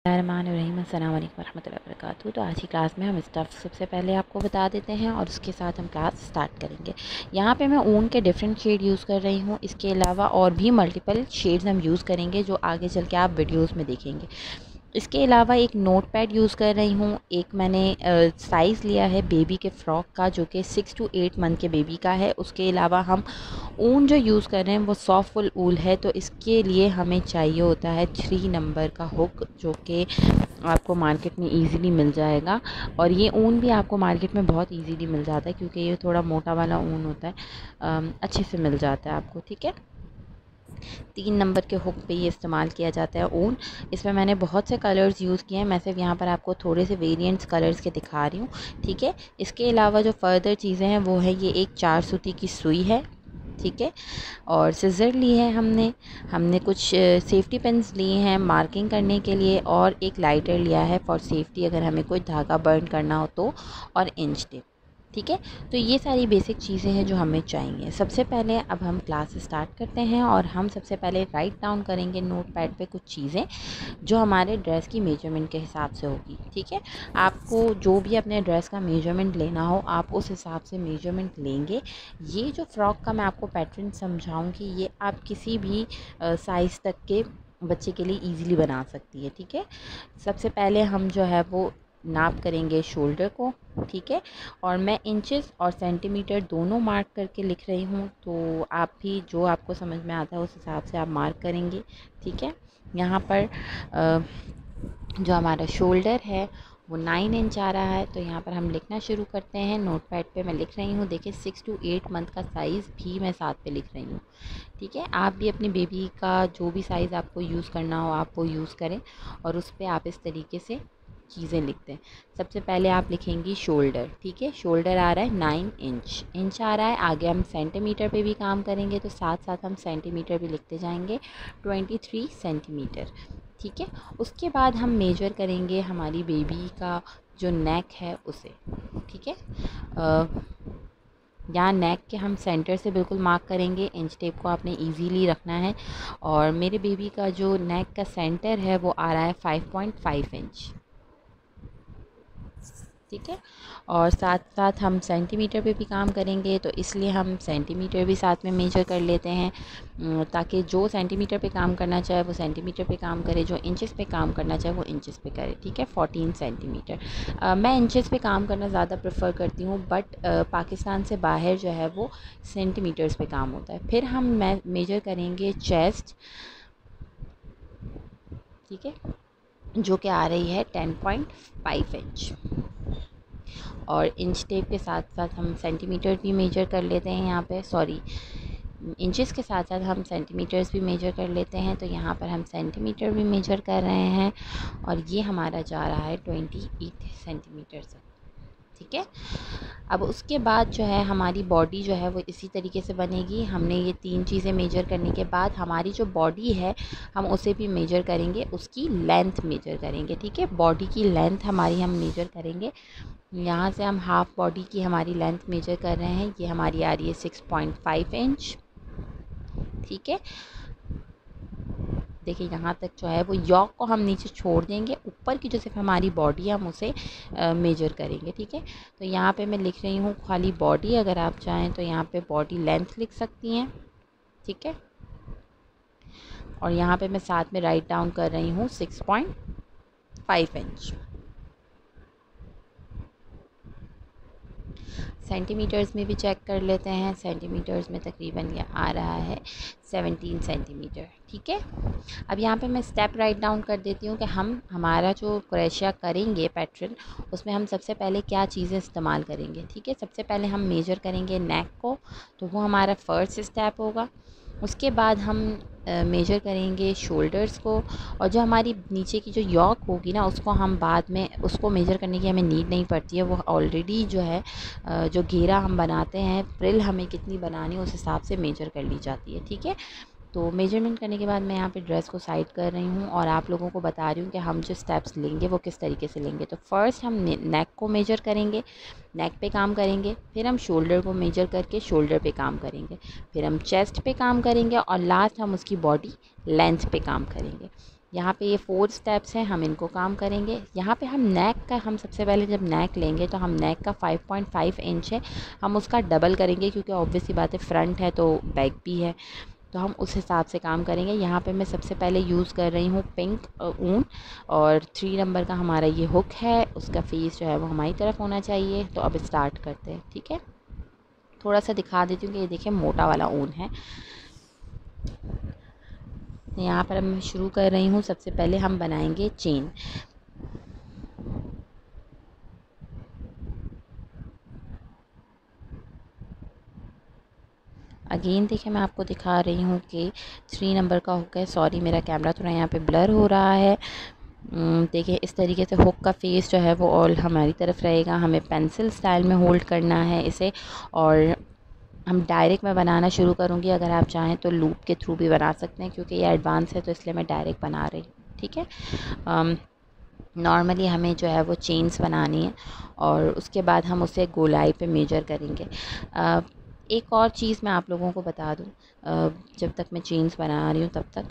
बिस्मिल्लाहिर्रहमानिर्रहीम, अस्सलाम वालेकुम रहमतुल्लाहि व बरकातहू। तो आज की क्लास में हम स्टफ़ सबसे पहले आपको बता देते हैं और उसके साथ हम क्लास स्टार्ट करेंगे। यहाँ पे मैं ऊन के डिफरेंट शेड यूज़ कर रही हूँ। इसके अलावा और भी मल्टीपल शेड्स हम यूज़ करेंगे जो आगे चल के आप वीडियोज़ में देखेंगे। इसके अलावा एक नोट पैड यूज़ कर रही हूँ। एक मैंने साइज़ लिया है बेबी के फ़्रॉक का, जो कि 6 to 8 मंथ के बेबी का है। उसके अलावा हम ऊन जो यूज़ कर रहे हैं वो सॉफ्ट फुल ऊल है, तो इसके लिए हमें चाहिए होता है 3 नंबर का हुक, जो कि आपको मार्केट में इजीली मिल जाएगा। और ये ऊन भी आपको मार्केट में बहुत इजीली मिल जाता है क्योंकि ये थोड़ा मोटा वाला ऊन होता है, अच्छे से मिल जाता है आपको। ठीक है, 3 नंबर के हुक पे ये इस्तेमाल किया जाता है ऊन। इसमें मैंने बहुत से कलर्स यूज़ किए हैं, मैं सिर्फ यहाँ पर आपको थोड़े से वेरिएंट्स कलर्स के दिखा रही हूँ। ठीक है, इसके अलावा जो फर्दर चीज़ें हैं वो है ये एक 4 सूती की सुई है। ठीक है, और सिज़र लिए हैं हमने कुछ सेफ्टी पिन्स लिए हैं मार्किंग करने के लिए, और एक लाइटर लिया है फॉर सेफ्टी अगर हमें कोई धागा बर्न करना हो तो, और इंच टेप। ठीक है, तो ये सारी बेसिक चीज़ें हैं जो हमें चाहिए। सबसे पहले अब हम क्लास स्टार्ट करते हैं और हम सबसे पहले राइट डाउन करेंगे नोट पैड पे कुछ चीज़ें जो हमारे ड्रेस की मेजरमेंट के हिसाब से होगी। ठीक है, आपको जो भी अपने ड्रेस का मेजरमेंट लेना हो आप उस हिसाब से मेजरमेंट लेंगे। ये जो फ़्रॉक का मैं आपको पैटर्न समझाऊंगी ये आप किसी भी साइज़ तक के बच्चे के लिए इजीली बना सकती है। ठीक है, सबसे पहले हम जो है वो नाप करेंगे शोल्डर को। ठीक है, और मैं इंचेस और सेंटीमीटर दोनों मार्क करके लिख रही हूँ, तो आप भी जो आपको समझ में आता है उस हिसाब से आप मार्क करेंगे। ठीक है, यहाँ पर जो हमारा शोल्डर है वो 9 इंच आ रहा है, तो यहाँ पर हम लिखना शुरू करते हैं। नोट पैड पे मैं लिख रही हूँ, देखिए 6 to 8 मंथ का साइज़ भी मैं साथ पे लिख रही हूँ। ठीक है, आप भी अपनी बेबी का जो भी साइज़ आपको यूज़ करना हो आप वो यूज़ करें और उस पर आप इस तरीके से चीज़ें लिखते हैं। सबसे पहले आप लिखेंगी शोल्डर। ठीक है, शोल्डर आ रहा है 9 इंच आ रहा है। आगे हम सेंटीमीटर पे भी काम करेंगे, तो साथ साथ हम सेंटीमीटर भी लिखते जाएंगे, 23 सेंटीमीटर। ठीक है, उसके बाद हम मेजर करेंगे हमारी बेबी का जो नेक है उसे। ठीक है, यहाँ नेक के हम सेंटर से बिल्कुल मार्क करेंगे। इंच टेप को आपने इजीली रखना है, और मेरे बेबी का जो नेक का सेंटर है वो आ रहा है 5.5 इंच। ठीक है, और साथ साथ हम सेंटीमीटर पे भी काम करेंगे, तो इसलिए हम सेंटीमीटर भी साथ में मेजर कर लेते हैं, ताकि जो सेंटीमीटर पे काम करना चाहे वो सेंटीमीटर पे काम करे, जो इंचेस पे काम करना चाहे वो इंचेस पे करे। ठीक है, 14 सेंटीमीटर। मैं इंचेस पे काम करना ज़्यादा प्रेफर करती हूँ, बट पाकिस्तान से बाहर जो है वो सेंटीमीटर्स पे काम होता है। फिर हम मेजर करेंगे चेस्ट। ठीक है, जो कि आ रही है 10.5 इंच, और इंच टेप के साथ साथ हम सेंटीमीटर भी मेजर कर लेते हैं। यहाँ पे सॉरी, इंचेस के साथ साथ हम सेंटीमीटर्स भी मेजर कर लेते हैं, तो यहाँ पर हम सेंटीमीटर भी मेजर कर रहे हैं, और ये हमारा जा रहा है 28 सेंटीमीटर से। ठीक है, अब उसके बाद जो है हमारी बॉडी जो है वो इसी तरीके से बनेगी। हमने ये 3 चीज़ें मेजर करने के बाद हमारी जो बॉडी है हम उसे भी मेजर करेंगे, उसकी लेंथ मेजर करेंगे। ठीक है, बॉडी की लेंथ हमारी हम मेजर करेंगे। यहाँ से हम हाफ़ बॉडी की हमारी लेंथ मेजर कर रहे हैं, ये हमारी आ रही है 6.5 इंच। ठीक है, देखिए यहाँ तक जो है वो यॉक को हम नीचे छोड़ देंगे, ऊपर की जो सिर्फ हमारी बॉडी है हम उसे मेजर करेंगे। ठीक है, तो यहाँ पे मैं लिख रही हूँ खाली बॉडी, अगर आप चाहें तो यहाँ पे बॉडी लेंथ लिख सकती हैं। ठीक है, और यहाँ पे मैं साथ में राइट डाउन कर रही हूँ 6.5 इंच। सेंटीमीटर्स में भी चेक कर लेते हैं, सेंटीमीटर्स में तकरीबन ये आ रहा है 17 सेंटीमीटर। ठीक है, अब यहाँ पे मैं स्टेप राइट डाउन कर देती हूँ कि हम हमारा जो क्रोशिया करेंगे पैटर्न उसमें हम सबसे पहले क्या चीज़ें इस्तेमाल करेंगे। ठीक है, सबसे पहले हम मेजर करेंगे नेक को, तो वो हमारा फर्स्ट स्टेप होगा। उसके बाद हम मेजर करेंगे शोल्डर्स को, और जो हमारी नीचे की जो यॉक होगी ना उसको हम बाद में, उसको मेजर करने की हमें नीड नहीं पड़ती है, वो ऑलरेडी जो है जो घेरा हम बनाते हैं, फ्रिल हमें कितनी बनानी है उस हिसाब से मेजर कर ली जाती है। ठीक है, तो मेजरमेंट करने के बाद मैं यहाँ पे ड्रेस को साइड कर रही हूँ और आप लोगों को बता रही हूँ कि हम जो स्टेप्स लेंगे वो किस तरीके से लेंगे। तो फर्स्ट हम नेक को मेजर करेंगे, नेक पे काम करेंगे, फिर हम शोल्डर को मेजर करके शोल्डर पे काम करेंगे, फिर हम चेस्ट पे काम करेंगे, और लास्ट हम उसकी बॉडी लेंथ पे काम करेंगे। यहाँ पे ये 4 स्टेप्स हैं, हम इनको काम करेंगे। यहाँ पे हम नेक का, हम सबसे पहले जब नेक लेंगे तो हम नेक का 5.5 इंच है, हम उसका डबल करेंगे क्योंकि ऑब्वियस सी बात है फ्रंट है तो बैक भी है, तो हम उस हिसाब से काम करेंगे। यहाँ पे मैं सबसे पहले यूज़ कर रही हूँ पिंक ऊन, और 3 नंबर का हमारा ये हुक है, उसका फेस जो है वो हमारी तरफ होना चाहिए। तो अब स्टार्ट करते हैं, ठीक है। थोड़ा सा दिखा देती हूँ कि ये देखिए मोटा वाला ऊन है। यहाँ पर मैं शुरू कर रही हूँ। सबसे पहले हम बनाएंगे चेन। अगेन देखिए मैं आपको दिखा रही हूँ कि 3 नंबर का हुक है। सॉरी मेरा कैमरा थोड़ा यहाँ पे ब्लर हो रहा है। देखिए इस तरीके से हुक का फेस जो है वो ऑल हमारी तरफ रहेगा। हमें पेंसिल स्टाइल में होल्ड करना है इसे, और हम डायरेक्ट मैं बनाना शुरू करूँगी। अगर आप चाहें तो लूप के थ्रू भी बना सकते हैं, क्योंकि ये एडवांस है तो इसलिए मैं डायरेक्ट बना रही हूँ, ठीक है। नॉर्मली हमें जो है वो चेन्स बनानी है, और उसके बाद हम उसे गोलाई पे मेजर करेंगे। एक और चीज़ मैं आप लोगों को बता दूँ, जब तक मैं चेन्स बना रही हूँ तब तक,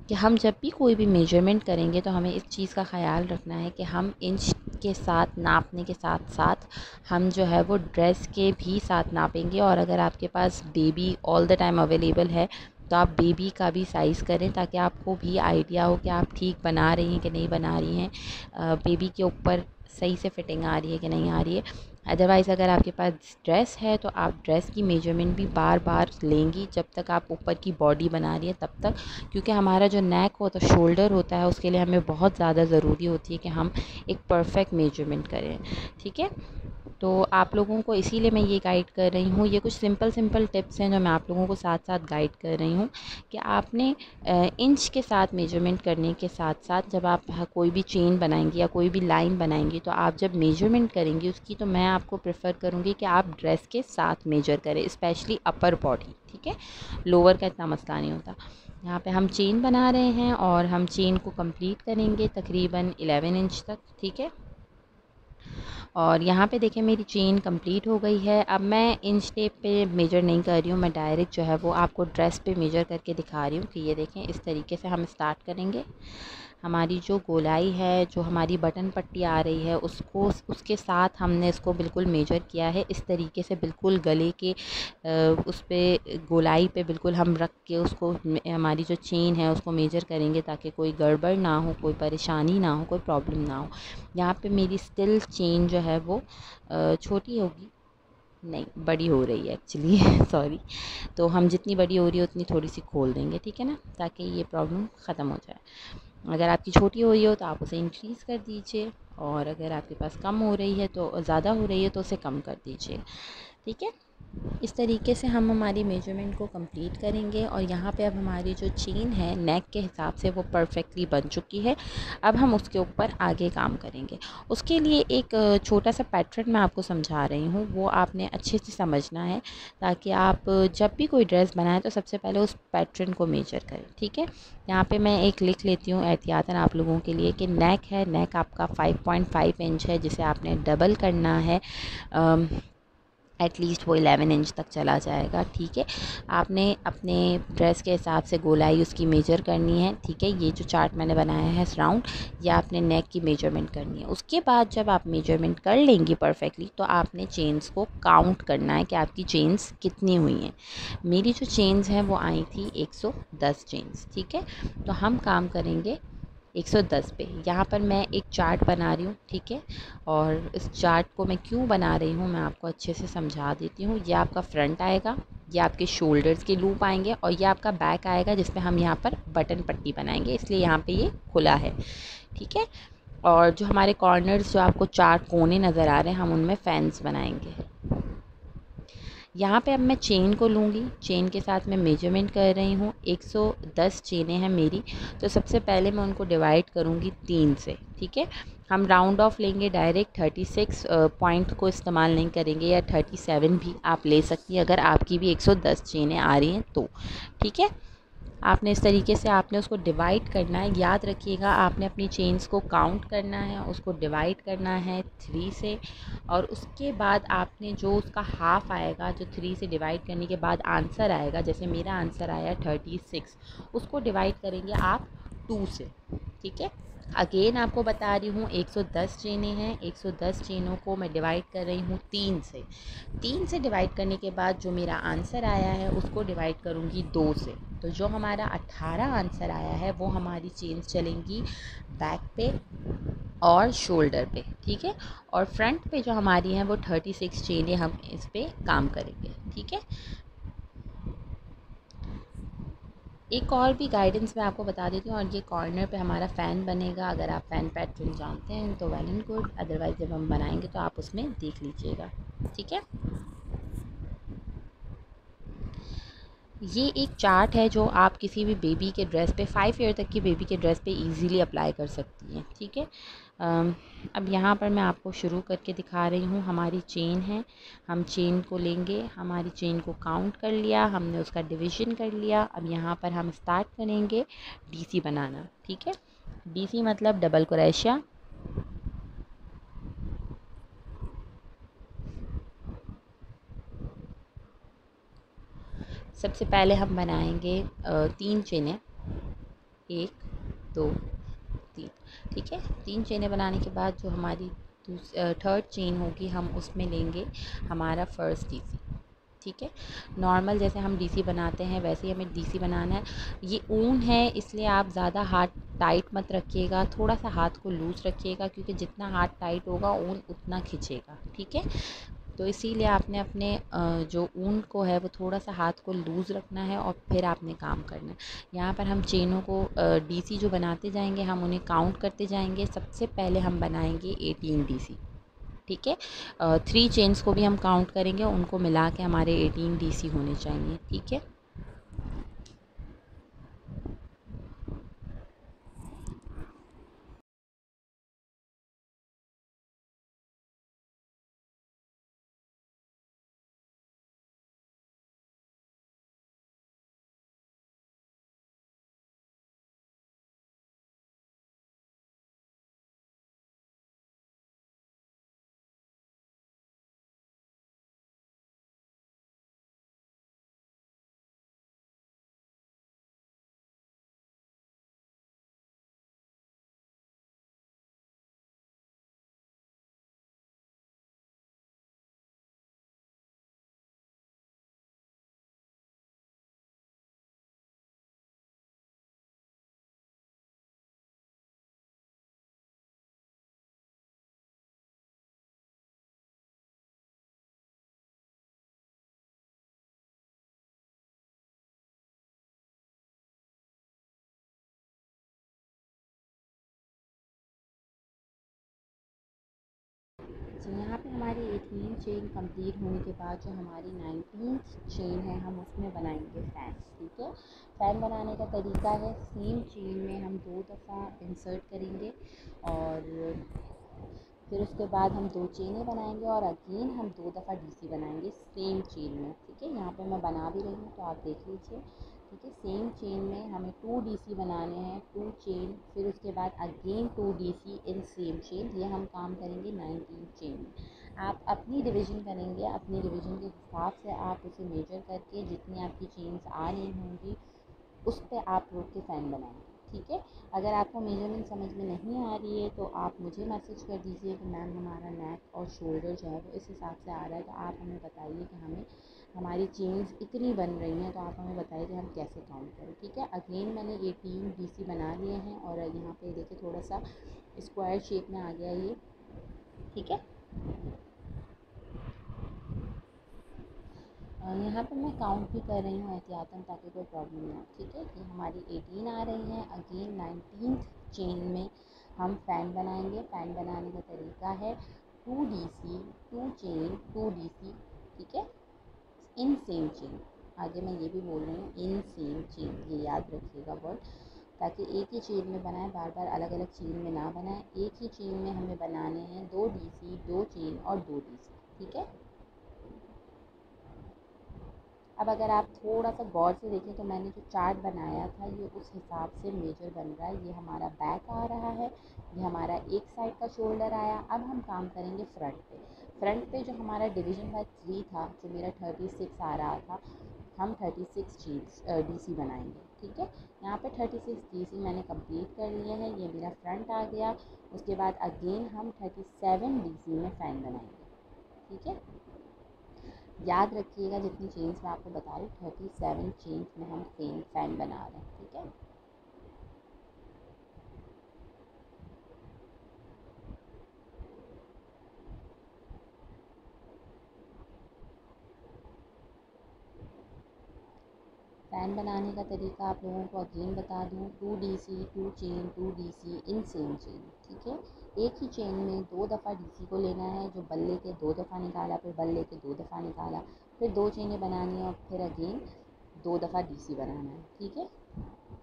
कि हम जब भी कोई भी मेजरमेंट करेंगे तो हमें इस चीज़ का ख़याल रखना है कि हम इंच के साथ नापने के साथ साथ हम जो है वो ड्रेस के भी साथ नापेंगे। और अगर आपके पास baby all the time available है तो आप बेबी का भी साइज़ करें, ताकि आपको भी आइडिया हो कि आप ठीक बना रही हैं कि नहीं बना रही हैं, बेबी के ऊपर सही से फिटिंग आ रही है कि नहीं आ रही है। अदरवाइज़ अगर आपके पास ड्रेस है तो आप ड्रेस की मेजरमेंट भी बार बार लेंगी जब तक आप ऊपर की बॉडी बना रही है तब तक, क्योंकि हमारा जो नेक होता है, शोल्डर होता है, उसके लिए हमें बहुत ज़्यादा ज़रूरी होती है कि हम एक परफेक्ट मेजरमेंट करें, ठीक है। तो आप लोगों को इसीलिए मैं ये गाइड कर रही हूँ। ये कुछ सिंपल टिप्स हैं जो मैं आप लोगों को साथ साथ गाइड कर रही हूँ, कि आपने इंच के साथ मेजरमेंट करने के साथ साथ जब आप कोई भी चेन बनाएंगी या कोई भी लाइन बनाएंगी, तो आप जब मेजरमेंट करेंगी उसकी, तो मैं आपको प्रेफर करूँगी कि आप ड्रेस के साथ मेजर करें, स्पेशली अपर बॉडी, ठीक है। लोअर का इतना मसला नहीं होता। यहाँ पे हम चेन बना रहे हैं और हम चेन को कंप्लीट करेंगे तकरीबन 11 इंच तक, ठीक है। और यहाँ पे देखिए मेरी चेन कंप्लीट हो गई है। अब मैं इंच टेप पे मेजर नहीं कर रही हूँ, मैं डायरेक्ट जो है वो आपको ड्रेस पे मेजर करके दिखा रही हूँ कि ये देखें इस तरीके से हम स्टार्ट करेंगे। हमारी जो गोलाई है, जो हमारी बटन पट्टी आ रही है, उसको उसके साथ हमने इसको बिल्कुल मेजर किया है। इस तरीके से बिल्कुल गले के उस पे गोलाई पे बिल्कुल हम रख के उसको, हमारी जो चेन है उसको मेजर करेंगे, ताकि कोई गड़बड़ ना हो, कोई परेशानी ना हो, कोई प्रॉब्लम ना हो। यहाँ पे मेरी स्टिल चेन जो है वो छोटी होगी, नहीं बड़ी हो रही है एक्चुअली सॉरी। तो हम जितनी बड़ी हो रही है उतनी थोड़ी सी खोल देंगे, ठीक है ना, ताकि ये प्रॉब्लम ख़त्म हो जाए। अगर आपकी छोटी हो रही हो तो आप उसे इंक्रीज़ कर दीजिए, और अगर आपके पास कम हो रही है तो ज़्यादा हो रही है तो उसे कम कर दीजिए, ठीक है। इस तरीके से हम हमारी मेजरमेंट को कंप्लीट करेंगे। और यहाँ पे अब हमारी जो चेन है नेक के हिसाब से वो परफेक्टली बन चुकी है। अब हम उसके ऊपर आगे काम करेंगे। उसके लिए एक छोटा सा पैटर्न मैं आपको समझा रही हूँ, वो आपने अच्छे से समझना है, ताकि आप जब भी कोई ड्रेस बनाएं तो सबसे पहले उस पैटर्न को मेजर करें, ठीक है। यहाँ पे मैं एक लिख लेती हूँ एहतियातन आप लोगों के लिए, कि नेक है, नेक आपका 5.5 इंच है, जिसे आपने डबल करना है। एटलीस्ट वो 11 इंच तक चला जाएगा, ठीक है। आपने अपने ड्रेस के हिसाब से गोलाई उसकी मेजर करनी है, ठीक है। ये जो चार्ट मैंने बनाया है राउंड, ये आपने नेक की मेजरमेंट करनी है। उसके बाद जब आप मेजरमेंट कर लेंगी परफेक्टली, तो आपने चेन्स को काउंट करना है कि आपकी चेन्स कितनी हुई हैं। मेरी जो चेन्स हैं वो आई थी 110 चेन्स, ठीक है। तो हम काम करेंगे 110 पे। यहाँ पर मैं एक चार्ट बना रही हूँ, ठीक है। और इस चार्ट को मैं क्यों बना रही हूँ मैं आपको अच्छे से समझा देती हूँ। ये आपका फ्रंट आएगा, ये आपके शोल्डर्स के लूप आएंगे, और ये आपका बैक आएगा जिसमें हम यहाँ पर बटन पट्टी बनाएंगे, इसलिए यहाँ पे ये खुला है, ठीक है। और जो हमारे कॉर्नर्स, जो आपको 4 कोने नज़र आ रहे हैं, हम उनमें फैंस बनाएंगे। यहाँ पे अब मैं चेन को लूँगी, चेन के साथ मैं मेजरमेंट कर रही हूँ। 110 चेनें हैं मेरी, तो सबसे पहले मैं उनको डिवाइड करूँगी 3 से, ठीक है। हम राउंड ऑफ लेंगे, डायरेक्ट 36 पॉइंट को इस्तेमाल नहीं करेंगे, या 37 भी आप ले सकती हैं अगर आपकी भी 110 चेनें आ रही हैं तो, ठीक है। आपने इस तरीके से आपने उसको डिवाइड करना है। याद रखिएगा, आपने अपनी चेन्स को काउंट करना है, उसको डिवाइड करना है 3 से, और उसके बाद आपने जो उसका हाफ़ आएगा, जो 3 से डिवाइड करने के बाद आंसर आएगा, जैसे मेरा आंसर आया 36, उसको डिवाइड करेंगे आप 2 से। ठीक है, अगेन आपको बता रही हूँ 110 चेनें हैं, 110 चेनों को मैं डिवाइड कर रही हूँ 3 से। 3 से डिवाइड करने के बाद जो मेरा आंसर आया है उसको डिवाइड करूँगी 2 से। तो जो हमारा 18 आंसर आया है वो हमारी चेन्स चलेंगी बैक पे और शोल्डर पे। ठीक है, और फ्रंट पे जो हमारी हैं वो 36 चेनें हम इस पे काम करेंगे। ठीक है, एक और भी गाइडेंस मैं आपको बता देती हूँ, और ये कॉर्नर पे हमारा फ़ैन बनेगा। अगर आप फ़ैन पैटर्न जानते हैं तो वेल एंड गुड, अदरवाइज़ जब हम बनाएंगे तो आप उसमें देख लीजिएगा। ठीक है, ये एक चार्ट है जो आप किसी भी बेबी के ड्रेस पे 5 ईयर तक की बेबी के ड्रेस पे इजीली अप्लाई कर सकती हैं। ठीक है, अब यहाँ पर मैं आपको शुरू करके दिखा रही हूँ। हमारी चेन है, हम चेन को लेंगे, हमारी चेन को काउंट कर लिया हमने, उसका डिवीज़न कर लिया। अब यहाँ पर हम स्टार्ट करेंगे डीसी बनाना। ठीक है, डीसी मतलब डबल क्रोशा। सबसे पहले हम बनाएंगे 3 चेनें, 1 2 3। ठीक है, 3 चेनें बनाने के बाद जो हमारी थर्ड चेन होगी हम उसमें लेंगे हमारा फर्स्ट डीसी। ठीक है, नॉर्मल जैसे हम डीसी बनाते हैं वैसे ही हमें डीसी बनाना है। ये ऊन है इसलिए आप ज़्यादा हाथ टाइट मत रखिएगा, थोड़ा सा हाथ को लूज़ रखिएगा, क्योंकि जितना हाथ टाइट होगा ऊन उतना खिंचेगा। ठीक है, तो इसीलिए आपने अपने जो ऊन को है वो थोड़ा सा हाथ को लूज़ रखना है और फिर आपने काम करना है। यहाँ पर हम चेनों को डीसी जो बनाते जाएंगे हम उन्हें काउंट करते जाएंगे। सबसे पहले हम बनाएंगे 18 डीसी। ठीक है, 3 चेन्स को भी हम काउंट करेंगे, उनको मिला के हमारे 18 डीसी होने चाहिए। ठीक है, तो यहाँ पे हमारी 18 चेन कंप्लीट होने के बाद जो हमारी 19th चेन है हम उसमें बनाएंगे फ़ैन। ठीक है, फ़ैन बनाने का तरीका है सेम चेन में हम 2 दफ़ा इंसर्ट करेंगे और फिर उसके बाद हम 2 चेनें बनाएंगे और अगेन हम 2 दफ़ा डीसी बनाएंगे सेम चेन में। ठीक है, यहाँ पे मैं बना भी रही हूँ तो आप देख लीजिए। ठीक है, सेम चेन में हमें 2 डीसी बनाने हैं, 2 चेन, फिर उसके बाद again 2 DC in same chain. ये हम काम करेंगे 19 चेन में। आप अपनी डिवीज़न करेंगे, अपनी डिवीज़न के हिसाब से आप उसे मेजर करके जितनी आपकी चेन्स आ रही होंगी उस पे आप रोक के फ़ैन बनाएंगे। ठीक है, अगर आपको मेजरमेंट समझ में नहीं आ रही है तो आप मुझे मैसेज कर दीजिए कि मैम हमारा नेक और शोल्डर जो है वो इस हिसाब से आ रहा है, तो आप हमें बताइए कि हमें हमारी चेन्स इतनी बन रही हैं, तो आप हमें बताइए कि हम कैसे काउंट करें। ठीक है, अगेन मैंने 18 डीसी बना लिए हैं और यहाँ पे देखिए थोड़ा सा स्क्वायर शेप में आ गया ये। ठीक है, यहाँ पर मैं काउंट भी कर रही हूँ एहतियातन ताकि कोई प्रॉब्लम ना हो। ठीक है, कि हमारी 18 आ रही हैं। अगेन 19th चेन में हम फ़ैन बनाएंगे। फ़ैन बनाने का तरीका है 2 डीसी 2 चेन 2 डीसी। ठीक है, इन सेम चेन। आगे मैं ये भी बोल रही हूँ इन सेम चेन, ये याद रखिएगा वर्ड, ताकि एक ही चेन में बनाएं, बार बार अलग अलग चेन में ना बनाएं। एक ही चेन में हमें बनाने हैं 2 डीसी 2 चेन और 2 डीसी। ठीक है, अब अगर आप थोड़ा सा गौर से देखें तो मैंने जो चार्ट बनाया था ये उस हिसाब से मेजर बन रहा है। ये हमारा बैक आ रहा है, ये हमारा एक साइड का शोल्डर आया। अब हम काम करेंगे फ्रंट पे। फ्रंट पे जो हमारा डिवीज़न बाय 3 था, जो मेरा 36 आ रहा था, हम 36 चीज डीसी बनाएंगे। ठीक है। यहाँ पे 36 डीसी मैंने कंप्लीट कर लिया है, ये मेरा फ्रंट आ गया। उसके बाद अगेन हम 37 डीसी में फ़ैन बनाएंगे। ठीक है, याद रखिएगा जितनी चेन्स मैं आपको बता रही हूँ 37 चेन्स में हम फ़ैन बना रहे हैं। ठीक है, फ़ैन बनाने का तरीका आप लोगों को अगेन बता दूँ, 2 DC 2 chain 2 DC in same chain. ठीक है, एक ही चेन में 2 दफ़ा डीसी को लेना है, जो बल्ले के 2 दफ़ा निकाला, फिर बल्ले के 2 दफ़ा निकाला, फिर 2 चेनें बनानी है और फिर अगेन 2 दफ़ा डीसी बनाना है। ठीक है,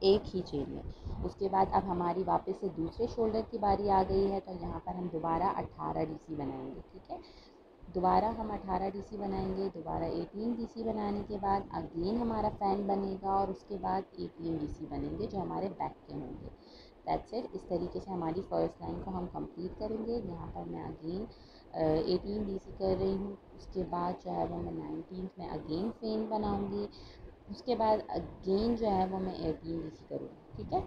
एक ही चेन में। उसके बाद अब हमारी वापस से दूसरे शोल्डर की बारी आ गई है, तो यहाँ पर हम दोबारा 18 डीसी बनाएंगे। ठीक है, दोबारा हम 18 डीसी बनाएंगे, दोबारा 18 डीसी बनाने के बाद अगेन हमारा फ़ैन बनेगा और उसके बाद 18 डीसी बनेंगे जो हमारे बैक के होंगे। That's it. इस तरीके से हमारी फ़र्स्ट लाइन को हम कंप्लीट करेंगे। यहाँ पर मैं अगेन 18 डीसी कर रही हूँ, उसके बाद जो है वो मैं 19 में अगेन फ़ैन बनाऊँगी, उसके बाद अगेन जो है वो मैं 18 डीसी करूँगी। ठीक है,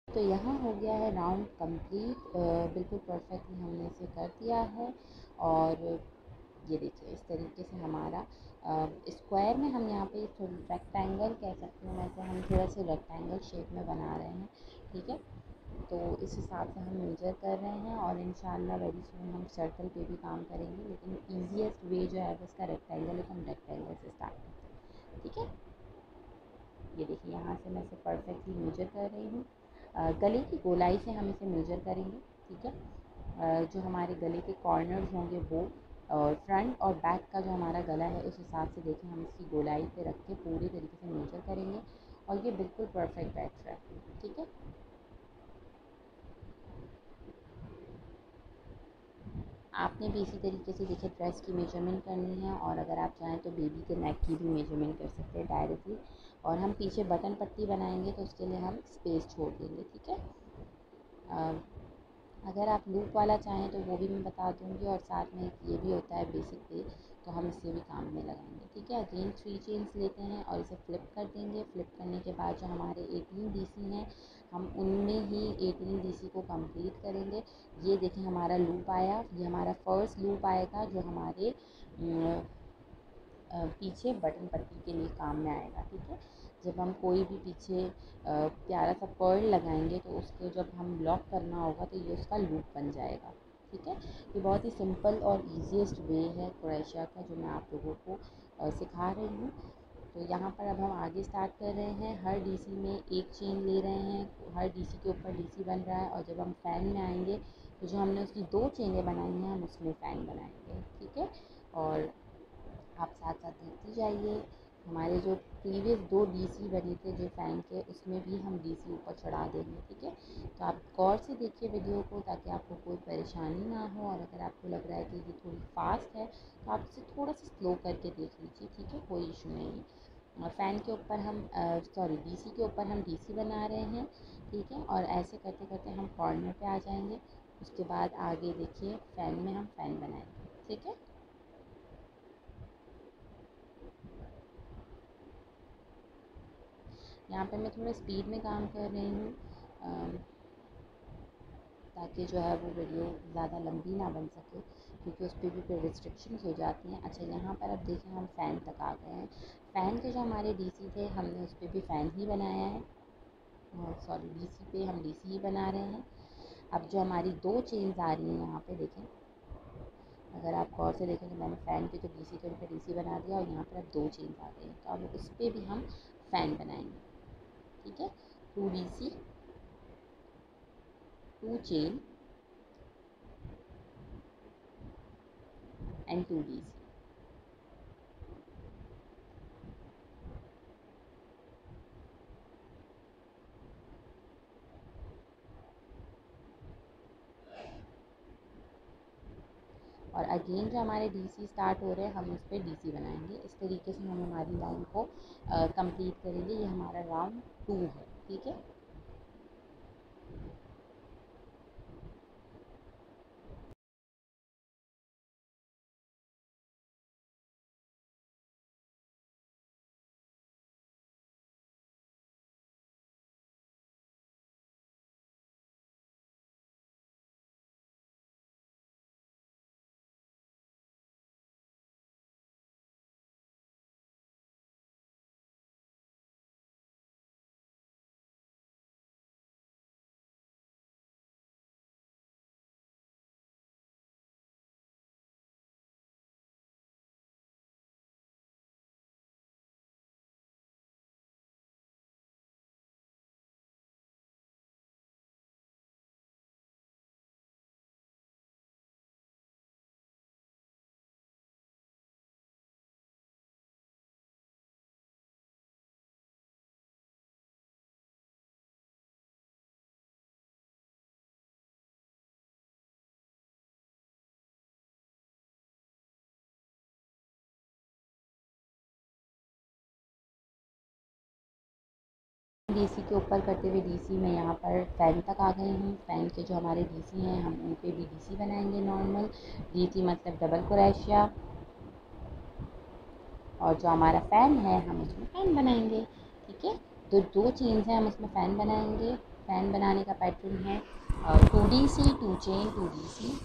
तो यहाँ हो गया है राउंड कंप्लीट, बिल्कुल परफेक्टली हमने इसे कर दिया है। और ये देखिए इस तरीके से हमारा स्क्वायर में हम यहाँ पे रेक्टेंगल कह सकते हैं, वैसे हम थोड़ा सा रेक्टेंगल शेप में बना रहे हैं। ठीक है, तो इस हिसाब से हम मेजर कर रहे हैं और इंशाल्लाह वेरी सून हम सर्कल पे भी काम करेंगे, लेकिन ईजीएस्ट वे जो है वो इसका रेक्टेंगल है, तो हम रेक्टेंगल से स्टार्ट करते हैं। ठीक है, ये देखिए यहाँ से मैं इसे परफेक्टली मेजर कर रही हूँ। गले की गोलाई से हम इसे मेजर करेंगे। ठीक है, जो हमारे गले के कॉर्नर्स होंगे वो, और फ्रंट और बैक का जो हमारा गला है उस हिसाब से देखें हम इसकी गोलाई पे रख के पूरी तरीके से मेजर करेंगे और ये बिल्कुल परफेक्ट बैठ रहा है। ठीक है, आपने भी इसी तरीके से देखिए ड्रेस की मेजरमेंट करनी है, और अगर आप चाहें तो बेबी के नेक की भी मेजरमेंट कर सकते हैं डायरेक्टली। और हम पीछे बटन पट्टी बनाएंगे तो उसके लिए हम स्पेस छोड़ देंगे। ठीक है, अगर आप लूप वाला चाहें तो वो भी मैं बता दूँगी, और साथ में एक ये भी होता है बेसिक पे, तो हम इससे भी काम में लगाएंगे। ठीक है, अगेन 3 चेन्स लेते हैं और इसे फ्लिप कर देंगे। फ्लिप करने के बाद जो हमारे 18 डीसी हैं हम उनमें ही 18 डीसी को कंप्लीट करेंगे। ये देखें हमारा लूप आया, ये हमारा फर्स्ट लूप आएगा जो हमारे पीछे बटन पट्टी के लिए काम में आएगा। ठीक है, जब हम कोई भी पीछे प्यारा सा पर्ल लगाएंगे तो उसको जब हम लॉक करना होगा तो ये उसका लूप बन जाएगा। ठीक है। ये बहुत ही सिंपल और ईजीएस्ट वे है क्रोएशिया का जो मैं आप लोगों को सिखा रही हूँ। तो यहाँ पर अब हम आगे स्टार्ट कर रहे हैं। हर डीसी में एक चेन ले रहे हैं, हर डीसी के ऊपर डीसी बन रहा है, और जब हम फ़ैन में आएंगे तो जो हमने उसकी 2 चेनें बनाई हैं हम उसमें फ़ैन बनाएंगे। ठीक है, और आप साथ साथ देखते जाइए। हमारे जो प्रीवियस 2 डीसी बने थे जो फ़ैन के, उसमें भी हम डीसी ऊपर चढ़ा देंगे। ठीक है, तो आप गौर से देखिए वीडियो को ताकि आपको कोई परेशानी ना हो, और अगर आपको लग रहा है कि ये थोड़ी फास्ट है तो आप इसे थोड़ा सा स्लो करके देख लीजिए। ठीक है, कोई इशू नहीं है। फ़ैन के ऊपर हम डीसी के ऊपर हम डीसी बना रहे हैं। ठीक है, और ऐसे करते करते हम कॉर्नर पे आ जाएंगे। उसके बाद आगे देखिए फ़ैन में हम फ़ैन बनाएंगे। ठीक है, यहाँ पे मैं थोड़ा स्पीड में काम कर रही हूँ ताकि जो है वो वीडियो ज़्यादा लंबी ना बन सके, क्योंकि उस पर भी फिर रिस्ट्रिक्शंस हो जाती हैं। अच्छा, यहाँ पर अब देखें हम फ़ैन तक आ गए हैं। फ़ैन के जो हमारे डीसी थे हमने उस पर भी फ़ैन ही बनाया है, डीसी पे हम डीसी ही बना रहे हैं। अब जो हमारी 2 चेन्स आ रही हैं यहाँ पे देखें, अगर आप गौर से देखें तो मैंने फ़ैन के जो डीसी थे उन पर डीसी बना दिया, और यहाँ पर अब 2 चेन्स आ गई हैं, तो अब उस पर भी हम फ़ैन बनाएंगे। ठीक है, 2 डीसी, 2 चेन एंड 2 डीसी। और अगेन जो हमारे डीसी स्टार्ट हो रहे हैं हम उस पर डीसी बनाएंगे। इस तरीके से हम हमारी लाइन को कंप्लीट करेंगे। ये हमारा राउंड 2 है। ठीक है, डीसी के ऊपर करते हुए डीसी में यहाँ पर फ़ैन तक आ गई हूँ। फ़ैन के जो हमारे डीसी हैं हम उन पे भी डीसी बनाएंगे नॉर्मल। डीसी मतलब डबल क्रोएशिया, और जो हमारा फ़ैन है हम उसमें फ़ैन बनाएंगे। ठीक है, तो 2 चेन्स हैं हम उसमें फ़ैन बनाएंगे। फ़ैन बनाने का पैटर्न है 2 डीसी, 2 चेन, 2 डीसी।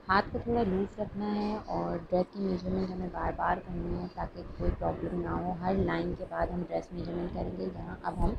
हाथ को थोड़ा लूज़ रखना है, और ड्रेस की मेजरमेंट हमें बार बार करनी है ताकि कोई प्रॉब्लम ना हो। हर लाइन के बाद हम ड्रेस मेजरमेंट करेंगे। यहाँ अब हम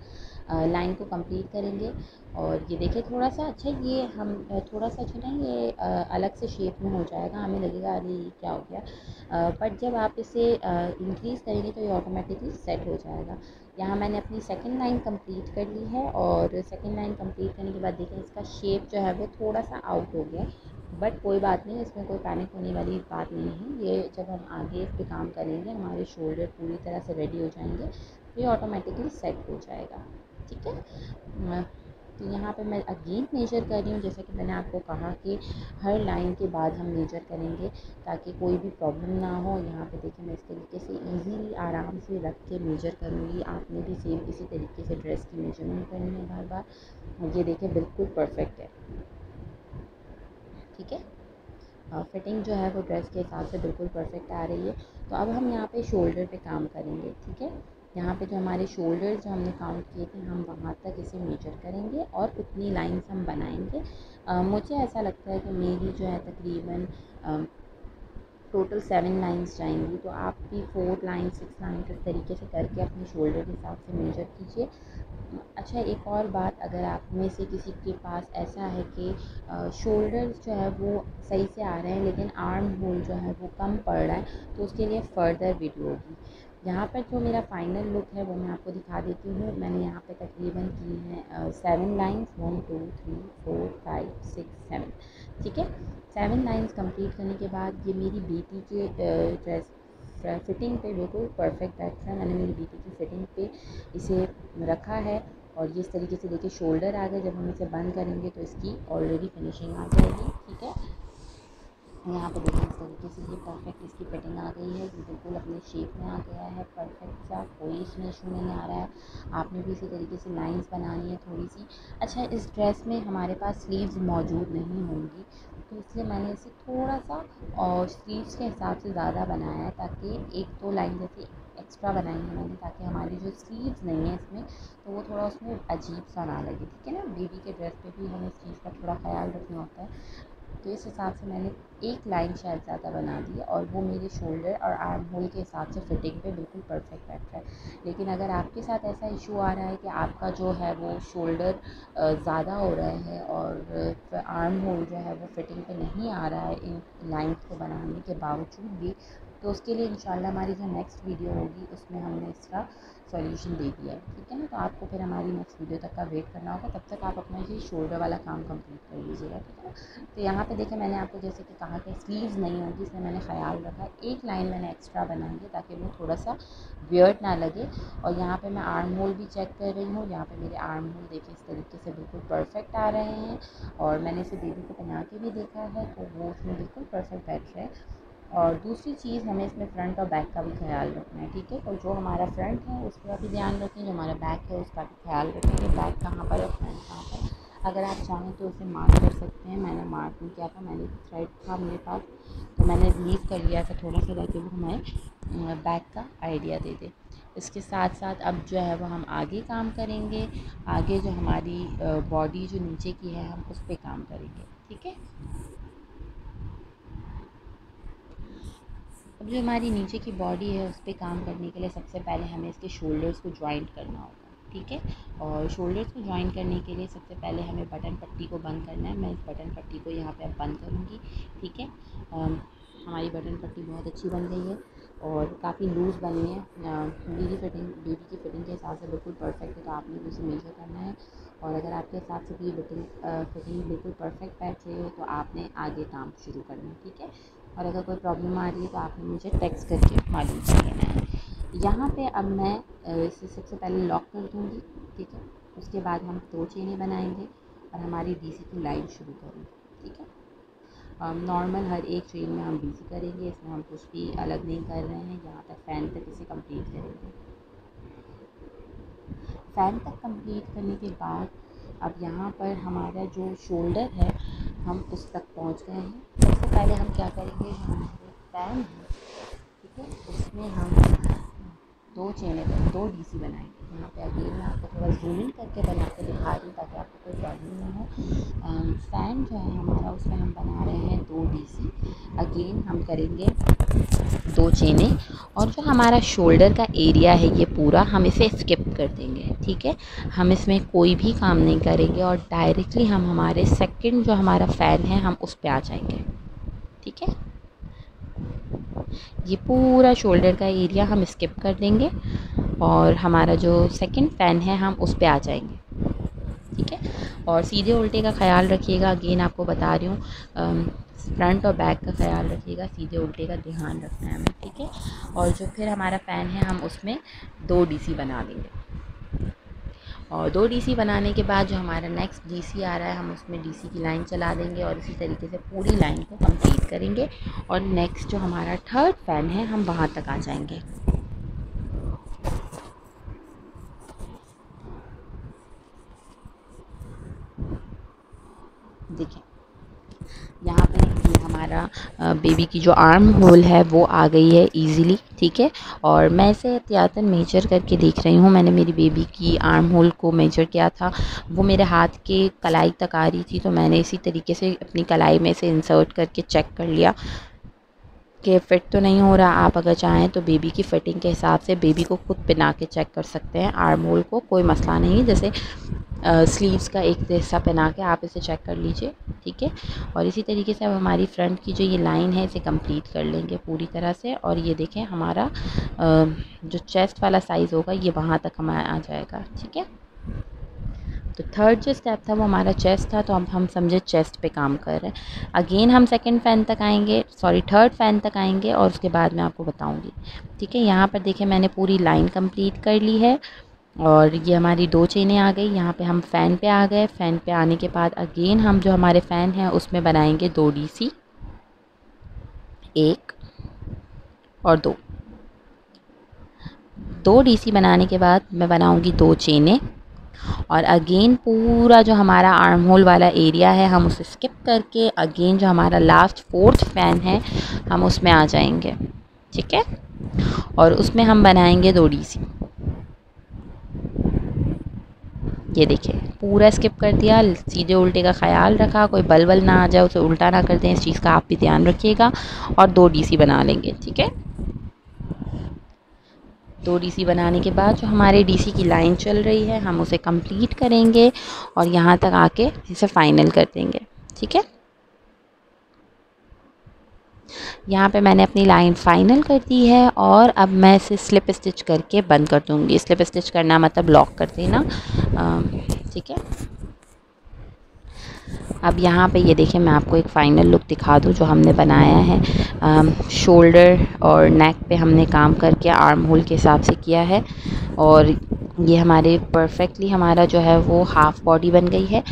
लाइन को कंप्लीट करेंगे। और ये देखिए थोड़ा सा, अच्छा ये हम थोड़ा सा जो ना ये अलग से शेप में हो जाएगा, हमें लगेगा अरे ये क्या हो गया, बट जब आप इसे इंक्रीज़ करेंगे तो ये ऑटोमेटिकली सेट हो जाएगा। यहाँ मैंने अपनी सेकंड लाइन कंप्लीट कर ली है, और सेकंड लाइन कंप्लीट करने के बाद देखें इसका शेप जो है वो थोड़ा सा आउट हो गया, बट कोई बात नहीं, इसमें कोई पैनिक होने वाली बात नहीं है। ये जब हम आगे इस पे काम करेंगे हमारे शोल्डर पूरी तरह से रेडी हो जाएंगे तो ये ऑटोमेटिकली सेट हो जाएगा। ठीक है, तो यहाँ पे मैं अगेन मेजर कर रही हूँ, जैसा कि मैंने आपको कहा कि हर लाइन के बाद हम मेजर करेंगे ताकि कोई भी प्रॉब्लम ना हो। यहाँ पे देखिए मैं इस तरीके से इजीली आराम से रख के मेजर करूँगी। आपने भी सेम इसी तरीके से ड्रेस की मेजरमेंट करनी है बार बार। ये देखिए बिल्कुल परफेक्ट है। ठीक है, फिटिंग जो है वो ड्रेस के हिसाब से बिल्कुल परफेक्ट आ रही है। तो अब हम यहाँ पे शोल्डर पे काम करेंगे। ठीक है, यहाँ पे जो हमारे शोल्डर्स जो हमने काउंट किए थे हम वहाँ तक इसे मेजर करेंगे और उतनी लाइंस हम बनाएंगे। मुझे ऐसा लगता है कि मेरी जो है तकरीबन टोटल 7 लाइंस जाएंगी, तो आप भी 4 लाइन 6 लाइन इस तरीके से करके अपने शोल्डर के हिसाब से मेजर कीजिए। अच्छा, एक और बात, अगर आप में से किसी के पास ऐसा है कि शोल्डर्स जो है वो सही से आ रहे हैं लेकिन आर्म होल जो है वो कम पड़ रहा है, तो उसके लिए फ़र्दर वीडियो होगी। यहाँ पर जो मेरा फ़ाइनल लुक है वो मैं आपको दिखा देती हूँ। मैंने यहाँ पे तकरीबन की हैं 7 लाइंस, 1 2 3 4 5 6 7, ठीक है। 7 लाइंस कंप्लीट करने के बाद ये मेरी बेटी के ड्रेस फिटिंग पे बिल्कुल परफेक्ट बैठ रहा है। मैंने मेरी बेटी की फ़िटिंग पे इसे रखा है और ये इस तरीके से देखिए शोल्डर आ गए। जब हम इसे बंद करेंगे तो इसकी ऑलरेडी फिनिशिंग आ जाएगी, ठीक है। यहाँ पे देखिए इस तरीके से ये परफेक्ट इसकी फिटिंग आ गई है, ये बिल्कुल अपने शेप में आ गया है परफेक्ट सा, कोई इसमें इशू नहीं आ रहा है। आपने भी इसी तरीके से लाइंस बनानी है थोड़ी सी। अच्छा, इस ड्रेस में हमारे पास स्लीव्स मौजूद नहीं होंगी, तो इसलिए मैंने इसे थोड़ा सा और स्लीव्स के हिसाब से ज़्यादा बनाया है, ताकि 1-2 लाइन जैसे एक्स्ट्रा बनाई है मैंने, ताकि हमारी जो स्लीव्स नहीं है इसमें तो वो थोड़ा उसमें अजीब सा ना लगे, ठीक है ना। बेबी के ड्रेस पे भी हमें इस चीज़ का थोड़ा ख्याल रखना होता है। तो इस हिसाब से मैंने 1 लाइन शायद ज़्यादा बना दी है और वो मेरे शोल्डर और आर्म होल के हिसाब से फिटिंग पे बिल्कुल परफेक्ट बैठ रहा है। लेकिन अगर आपके साथ ऐसा इशू आ रहा है कि आपका जो है वो शोल्डर ज़्यादा हो रहे हैं और आर्म होल जो है वो फिटिंग पे नहीं आ रहा है इन लाइन्स को बनाने के बावजूद भी, तो उसके लिए इंशाल्लाह हमारी जो नेक्स्ट वीडियो होगी उसमें हमने इसका सॉल्यूशन दे दिया है, ठीक है ना। तो आपको फिर हमारी नेक्स्ट वीडियो तक का वेट करना होगा, तब तक आप अपना ये शोल्डर वाला काम कंप्लीट कर लीजिएगा, ठीक है ना। तो यहाँ पे देखिए मैंने आपको जैसे कि कहा कि स्लीव्स नहीं होगी, इसमें मैंने ख्याल रखा 1 लाइन मैंने एक्स्ट्रा बनाई है ताकि वो थोड़ा सा वियर्ड ना लगे। और यहाँ पे मैं आर्म होल भी चेक कर रही हूँ। यहाँ पे मेरे आर्म होल देखिए इस तरीके से बिल्कुल परफेक्ट आ रहे हैं और मैंने इसे बेबी को पहना के भी देखा है तो वो उसमें बिल्कुल परफेक्ट बैठ रहा है। और दूसरी चीज़, हमें इसमें फ़्रंट और बैक का भी ख्याल रखना है, ठीक है। और जो हमारा फ्रंट है उसका भी ध्यान रखें, जो हमारा बैक है उसका भी ख्याल रखें कि बैक कहाँ पर है, फ्रंट कहाँ पर। अगर आप चाहें तो उसे मार्क कर सकते हैं, मैंने मार्क नहीं किया था, मैंने थ्रेड था मेरे पास तो मैंने लीव कर लिया था थोड़ा सा ताकि वो हमें बैक का आइडिया दे दे। इसके साथ साथ अब जो है वो हम आगे काम करेंगे। आगे जो हमारी बॉडी जो नीचे की है हम उस पर काम करेंगे, ठीक है। अब जो हमारी नीचे की बॉडी है उस पर काम करने के लिए सबसे पहले हमें इसके शोल्डर्स को जॉइंट करना होगा, ठीक है। और शोल्डर्स को जॉइंट करने के लिए सबसे पहले हमें बटन पट्टी को बंद करना है। मैं इस बटन पट्टी को यहाँ पे अब बंद करूँगी, ठीक है। हमारी बटन पट्टी बहुत अच्छी बन गई है और काफ़ी लूज़ बनी है। बेबी की फ़िटिंग के हिसाब से बिल्कुल परफेक्ट है, तो आपने भी उसे मेजर करना है। और अगर आपके हिसाब से भी फिटिंग बिल्कुल परफेक्ट बैठ रही हो तो आपने आगे काम शुरू करना है, ठीक है। और अगर कोई प्रॉब्लम आ रही है तो आपने मुझे टेक्स्ट करके मालूम कर लेना है। यहाँ पे अब मैं इसे सबसे पहले लॉक कर दूँगी, ठीक है। उसके बाद हम 2 चेनें बनाएंगे और हमारी डीसी की लाइन शुरू करेंगे, ठीक है। नॉर्मल हर एक चेन में हम डीसी करेंगे, इसमें हम कुछ भी अलग नहीं कर रहे हैं। यहाँ तक फ़ैन तक इसे कंप्लीट करेंगे। फ़ैन तक कंप्लीट करने के बाद अब यहाँ पर हमारा जो शोल्डर है हम उस तक पहुँच गए हैं। सबसे पहले हम क्या करेंगे, जो हमारे फ़ैन है, ठीक है, उसमें हम 2 चेनें 2 डीसी बनाएंगे। यहाँ पे अगेन मैं आपको थोड़ा जूम इन करके बना के दिखा रही हूँ ताकि आपको कोई प्रॉब्लम ना हो। फ़ैन जो है हमारा उसमें हम बना रहे हैं 2 डीसी। अगेन हम करेंगे 2 चेनें और जो हमारा शोल्डर का एरिया है ये पूरा हम इसे स्किप कर देंगे, ठीक है। हम इसमें कोई भी काम नहीं करेंगे और डायरेक्टली हम हमारे सेकंड जो हमारा फ़ैन है हम उस पे आ जाएंगे, ठीक है। ये पूरा शोल्डर का एरिया हम स्किप कर देंगे और हमारा जो सेकंड फ़ैन है हम उस पे आ जाएंगे, ठीक है। और सीधे उल्टे का ख्याल रखिएगा, अगेन आपको बता रही हूँ, फ्रंट और बैक का ख्याल रखिएगा, सीधे उल्टे का ध्यान रखना है हमें, ठीक है। और जो फिर हमारा फ़ैन है हम उसमें 2 डीसी बना देंगे और 2 डीसी बनाने के बाद जो हमारा नेक्स्ट डीसी आ रहा है हम उसमें डीसी की लाइन चला देंगे और इसी तरीके से पूरी लाइन को कंप्लीट करेंगे और नेक्स्ट जो हमारा थर्ड फ़ैन है हम वहाँ तक आ जाएंगे। देखिए यहाँ पे ये हमारा हमारा बेबी की जो आर्म होल है वो आ गई है इजीली, ठीक है। और मैं इसे एहतियातन मेजर करके देख रही हूँ। मैंने मेरी बेबी की आर्म होल को मेजर किया था, वो मेरे हाथ के कलाई तक आ रही थी, तो मैंने इसी तरीके से अपनी कलाई में से इंसर्ट करके चेक कर लिया कि फ़िट तो नहीं हो रहा। आप अगर चाहें तो बेबी की फ़िटिंग के हिसाब से बेबी को खुद पहना के चेक कर सकते हैं आर्म होल को, कोई मसला नहीं। जैसे स्लीव्स का एक हिस्सा पहना के आप इसे चेक कर लीजिए, ठीक है। और इसी तरीके से अब हमारी फ्रंट की जो ये लाइन है इसे कंप्लीट कर लेंगे पूरी तरह से। और ये देखें हमारा जो चेस्ट वाला साइज़ होगा ये वहाँ तक हमारा आ जाएगा, ठीक है। तो थर्ड जो स्टेप था वो हमारा चेस्ट था, तो अब हम समझे चेस्ट पे काम कर रहे हैं। अगेन हम सेकंड फ़ैन तक आएंगे, सॉरी थर्ड फ़ैन तक आएंगे और उसके बाद मैं आपको बताऊंगी, ठीक है। यहाँ पर देखिए मैंने पूरी लाइन कंप्लीट कर ली है और ये हमारी 2 चेनें आ गई। यहाँ पे हम फ़ैन पे आ गए। फ़ैन पे आने के बाद अगेन हम जो हमारे फ़ैन हैं उसमें बनाएंगे 2 DC, 1 और 2 DC बनाने के बाद मैं बनाऊंगी 2 चेनें और अगेन पूरा जो हमारा आर्म होल वाला एरिया है हम उसे स्किप करके अगेन जो हमारा लास्ट फोर्थ फ़ैन है हम उसमें आ जाएंगे, ठीक है। और उसमें हम बनाएंगे 2 DC। ये देखिए पूरा स्किप कर दिया, सीधे उल्टे का ख्याल रखा, कोई बल बल ना आ जाए, उसे उल्टा ना कर दें, इस चीज़ का आप भी ध्यान रखिएगा। और 2 DC बना लेंगे, ठीक है। 2 DC बनाने के बाद जो हमारे DC की लाइन चल रही है हम उसे कंप्लीट करेंगे और यहाँ तक आके इसे फाइनल कर देंगे, ठीक है। यहाँ पे मैंने अपनी लाइन फाइनल कर दी है और अब मैं इसे स्लिप स्टिच करके बंद कर दूँगी। स्लिप स्टिच करना मतलब लॉक कर देना, ठीक है। अब यहाँ पे ये देखिए मैं आपको एक फ़ाइनल लुक दिखा दूँ जो हमने बनाया है। शोल्डर और नेक पे हमने काम करके आर्म होल के हिसाब से किया है और ये हमारे परफेक्टली हमारा जो है वो हाफ़ बॉडी बन गई है।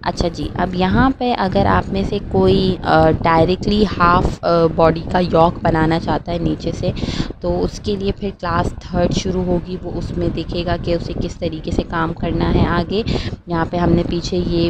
अच्छा जी, अब यहाँ पे अगर आप में से कोई डायरेक्टली हाफ़ बॉडी का यॉक बनाना चाहता है नीचे से, तो उसके लिए फिर क्लास थर्ड शुरू होगी, वो उसमें दिखेगा कि उसे किस तरीके से काम करना है आगे। यहाँ पे हमने पीछे ये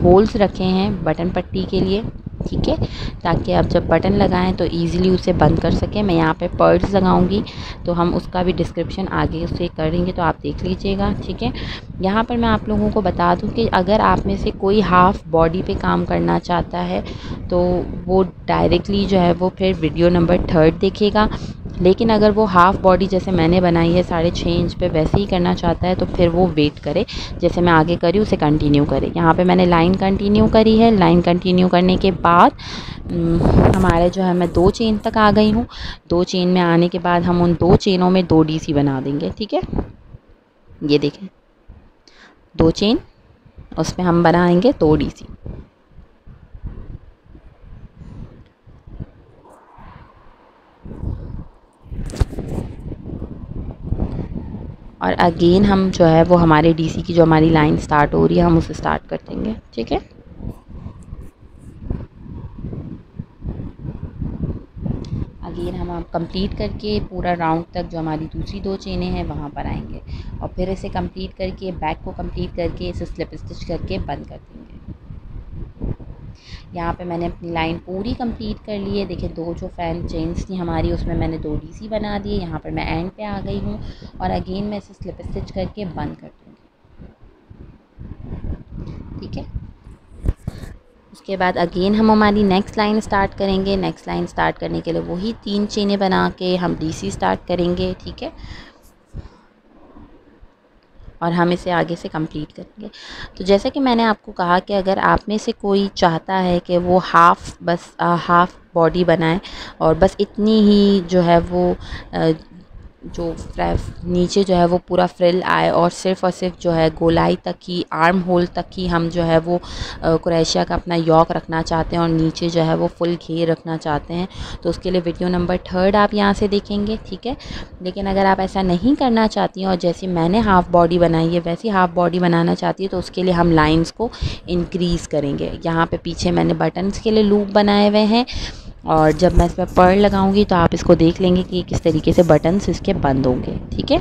होल्स रखे हैं बटन पट्टी के लिए, ठीक है, ताकि आप जब बटन लगाएं तो इजीली उसे बंद कर सकें। मैं यहाँ पे पर्ल्स लगाऊंगी तो हम उसका भी डिस्क्रिप्शन आगे से करेंगे, तो आप देख लीजिएगा, ठीक है। यहाँ पर मैं आप लोगों को बता दूं कि अगर आप में से कोई हाफ़ बॉडी पे काम करना चाहता है तो वो डायरेक्टली जो है वो फिर वीडियो नंबर 3 देखेगा। लेकिन अगर वो हाफ़ बॉडी जैसे मैंने बनाई है 6.5 इंच पे वैसे ही करना चाहता है तो फिर वो वेट करे, जैसे मैं आगे करी उसे कंटिन्यू करे। यहाँ पे मैंने लाइन कंटिन्यू करी है। लाइन कंटिन्यू करने के बाद हमारे जो है मैं 2 चेन तक आ गई हूँ। 2 चेन में आने के बाद हम उन 2 चेनों में 2 DC बना देंगे, ठीक है। ये देखें 2 चेन, उसमें हम बनाएंगे 2 DC। और अगेन हम जो है वो हमारे DC की जो हमारी लाइन स्टार्ट हो रही है हम उसे स्टार्ट कर देंगे, ठीक है। अगेन हम अब कंप्लीट करके पूरा राउंड तक जो हमारी दूसरी 2 चेनें हैं वहाँ पर आएंगे और फिर इसे कंप्लीट करके बैक को कंप्लीट करके इसे स्लिप स्टिच करके बंद कर देंगे। यहाँ पे मैंने अपनी लाइन पूरी कंप्लीट कर ली है। देखिए 2 जो फ़ैन चेन्स थी हमारी उसमें मैंने 2 DC बना दिए। यहाँ पर मैं एंड पे आ गई हूँ और अगेन मैं इसे स्लिप स्टिच करके बंद कर दूँगी, ठीक है। उसके बाद अगेन हम हमारी नेक्स्ट लाइन स्टार्ट करेंगे। नेक्स्ट लाइन स्टार्ट करने के लिए वही 3 चेनें बना के हम DC स्टार्ट करेंगे, ठीक है। और हम इसे आगे से कंप्लीट करेंगे। तो जैसे कि मैंने आपको कहा कि अगर आप में से कोई चाहता है कि वो हाफ़ बॉडी बनाए और बस इतनी ही जो है वो जो नीचे जो है वो पूरा फ्रिल आए और सिर्फ़ जो है गोलाई तक ही आर्म होल तक ही हम जो है वो क्रोशिया का अपना यॉक रखना चाहते हैं और नीचे जो है वो फुल घेर रखना चाहते हैं, तो उसके लिए वीडियो नंबर 3 आप यहाँ से देखेंगे, ठीक है। लेकिन अगर आप ऐसा नहीं करना चाहती हैं और जैसे मैंने हाफ़ बॉडी बनाई है वैसी हाफ़ बॉडी बनाना चाहती है तो उसके लिए हम लाइंस को इंक्रीज़ करेंगे। यहाँ पे पीछे मैंने बटन्स के लिए लूप बनाए हुए हैं और जब मैं इसमें पर्ल लगाऊंगी तो आप इसको देख लेंगे कि किस तरीके से बटन्स इसके बंद होंगे, ठीक है।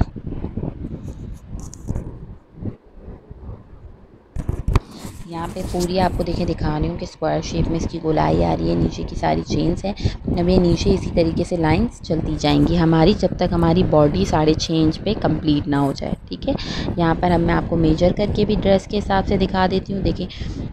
यहाँ पे पूरी आपको दिखा रही हूँ कि स्क्वायर शेप में इसकी गोलाई आ रही है, नीचे की सारी चेन्स हैं। अब ये नीचे इसी तरीके से लाइंस चलती जाएंगी हमारी, जब तक हमारी बॉडी 6.5 इंच पे कंप्लीट ना हो जाए। ठीक है, यहाँ पर मैं आपको मेजर करके भी ड्रेस के हिसाब से दिखा देती हूँ। देखिए,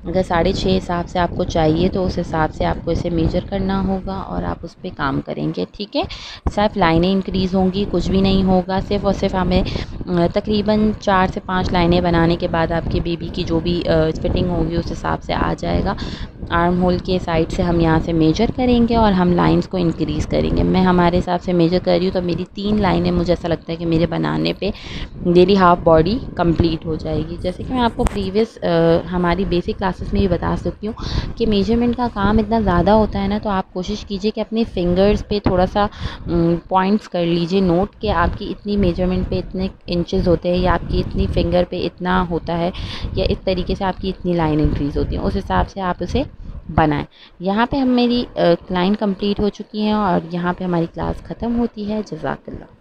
अगर 6.5 हिसाब से आपको चाहिए तो उस हिसाब से आपको इसे मेजर करना होगा और आप उस पर काम करेंगे। ठीक है, सिर्फ लाइनें इंक्रीज़ होंगी, कुछ भी नहीं होगा। सिर्फ और सिर्फ हमें तकरीबन 4 से 5 लाइनें बनाने के बाद आपके बेबी की जो भी फिटिंग होगी उस हिसाब से आ जाएगा। आर्म होल के साइड से हम यहाँ से मेजर करेंगे और हम लाइंस को इंक्रीज़ करेंगे। मैं हमारे हिसाब से मेजर कर रही हूँ, तो मेरी 3 लाइनें मुझे ऐसा लगता है कि मेरे बनाने पे मेरी हाफ बॉडी कंप्लीट हो जाएगी। जैसे कि मैं आपको प्रीवियस हमारी बेसिक क्लासेस में भी बता सकती हूँ कि मेजरमेंट का काम इतना ज़्यादा होता है ना, तो आप कोशिश कीजिए कि अपने फिंगर्स पे थोड़ा सा पॉइंट्स कर लीजिए नोट, कि आपकी इतनी मेजरमेंट पे इतने इंचेस होते हैं, या आपकी इतनी फिंगर पे इतना होता है, या इस तरीके से आपकी इतनी लाइन इंक्रीज़ होती है, उस हिसाब से आप उसे बनाएं। यहाँ पे हम मेरी लाइन कंप्लीट हो चुकी है और यहाँ पे हमारी क्लास ख़त्म होती है। जज़ाकल्लाह।